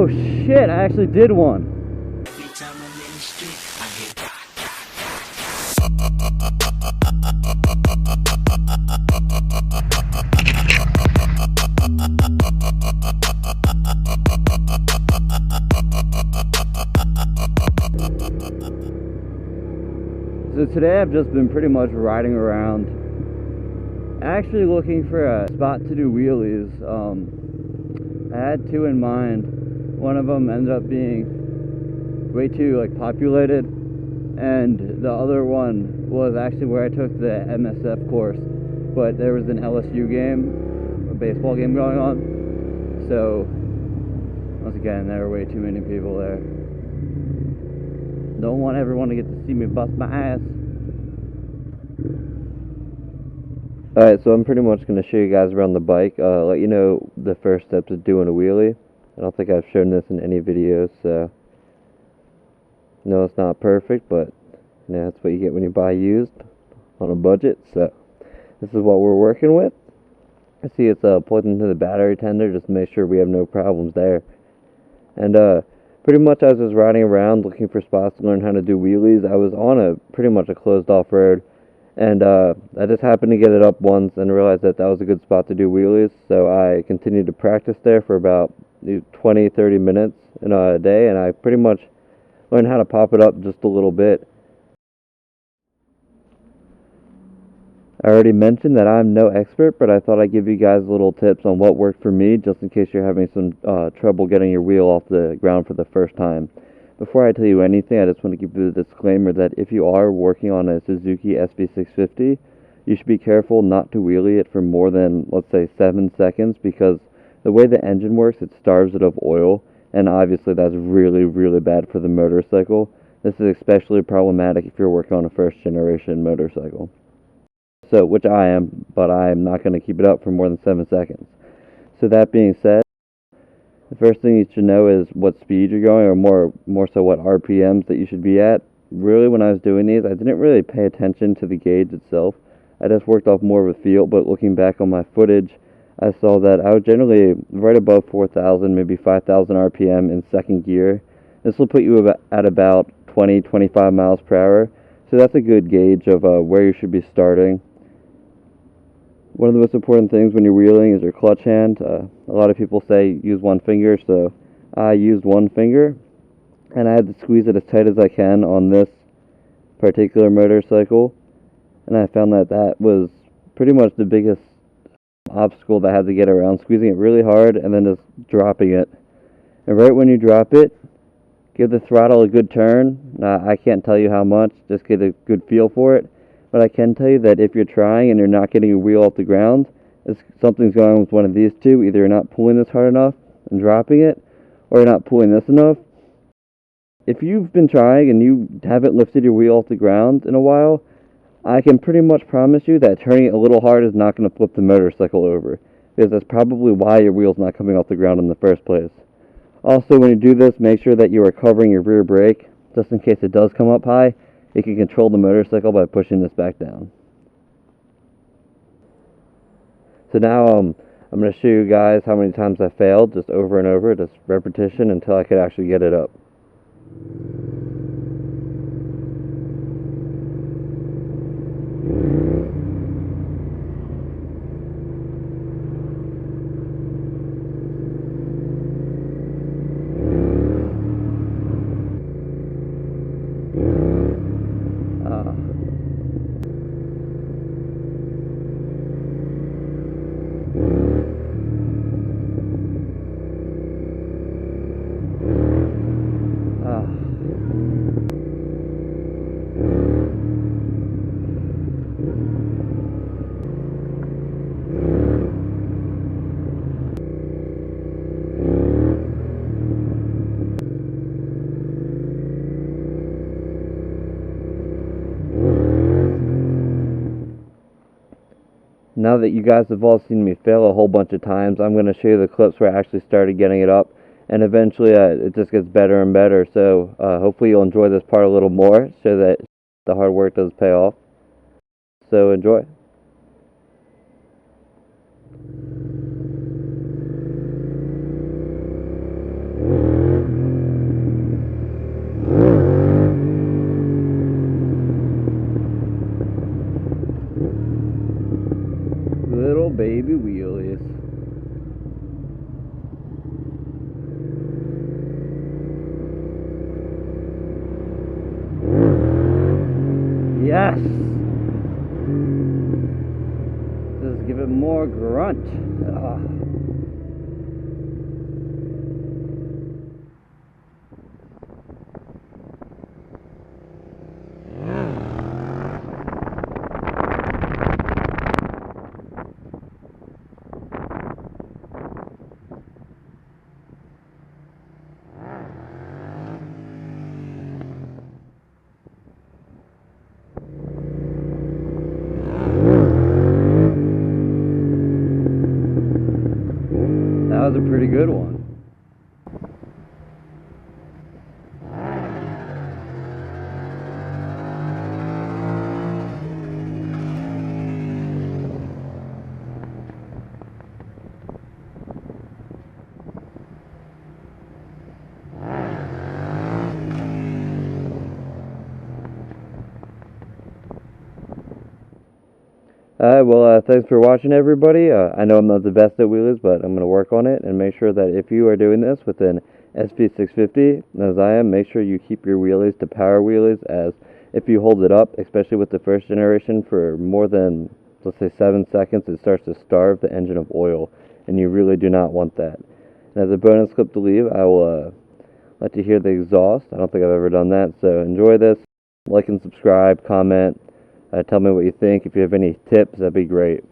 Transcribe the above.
Oh shit, I actually did one. So today I've just been pretty much riding around, actually looking for a spot to do wheelies. I had two in mind. One of them ended up being way too populated, and the other one was actually where I took the MSF course, but there was an LSU game, a baseball game going on, so once again there were way too many people there. Don't want everyone to get to see me bust my ass. Alright, so I'm pretty much going to show you guys around the bike, let you know the first steps of doing a wheelie. I don't think I've shown this in any videos, so no, it's not perfect, but that's what you get when you buy used on a budget. So this is what we're working with. I see it's plugged into the battery tender, just to make sure we have no problems there. And pretty much as I was riding around looking for spots to learn how to do wheelies, I was on pretty much a closed off road, and I just happened to get it up once and realized that was a good spot to do wheelies, so I continued to practice there for about 20-30 minutes in a day, and I pretty much learned how to pop it up just a little bit. I already mentioned that I'm no expert, but I thought I'd give you guys little tips on what worked for me, just in case you're having some trouble getting your wheel off the ground for the first time. Before I tell you anything, I just want to give you the disclaimer that if you are working on a Suzuki sv650, you should be careful not to wheelie it for more than, let's say, 7 seconds, because the way the engine works, it starves it of oil, and obviously that's really, really bad for the motorcycle. This is especially problematic if you're working on a first-generation motorcycle. So, which I am, but I'm not going to keep it up for more than 7 seconds. So that being said, the first thing you should know is what speed you're going, or more so what RPMs that you should be at. Really, when I was doing these, I didn't really pay attention to the gauge itself. I just worked off more of a feel, but looking back on my footage, I saw that I was generally right above 4,000, maybe 5,000 RPM in second gear. This will put you at about 20-25 miles per hour. So that's a good gauge of where you should be starting. One of the most important things when you're wheeling is your clutch hand. A lot of people say use one finger, so I used one finger, and I had to squeeze it as tight as I can on this particular motorcycle, and I found that was pretty much the biggest obstacle that I had to get around, squeezing it really hard and then just dropping it. And right when you drop it, give the throttle a good turn. I can't tell you how much, just get a good feel for it. But I can tell you that if you're trying and you're not getting your wheel off the ground, something's going on with one of these two. Either you're not pulling this hard enough and dropping it, or you're not pulling this enough. If you've been trying and you haven't lifted your wheel off the ground in a while, I can pretty much promise you that turning it a little hard is not going to flip the motorcycle over, because that's probably why your wheel's not coming off the ground in the first place. Also, when you do this, make sure that you are covering your rear brake, just in case it does come up high. You can control the motorcycle by pushing this back down. So now I'm going to show you guys how many times I failed, just over and over, just repetition until I could actually get it up. Now that you guys have all seen me fail a whole bunch of times, I'm going to show you the clips where I actually started getting it up, and eventually it just gets better and better. So hopefully you'll enjoy this part a little more, so that the hard work does pay off. So enjoy. little baby wheelies. Yes! Just give it more grunt. That was a pretty good one. Alright, well, thanks for watching, everybody. I know I'm not the best at wheelies, but I'm going to work on it and make sure that if you are doing this with an sv650, as I am, make sure you keep your wheelies to power wheelies, as if you hold it up, especially with the first generation, for more than, let's say, 7 seconds, it starts to starve the engine of oil, and you really do not want that. And as a bonus clip to leave, I will let you hear the exhaust. I don't think I've ever done that, so enjoy this. Like and subscribe, comment. Tell me what you think. If you have any tips, that'd be great.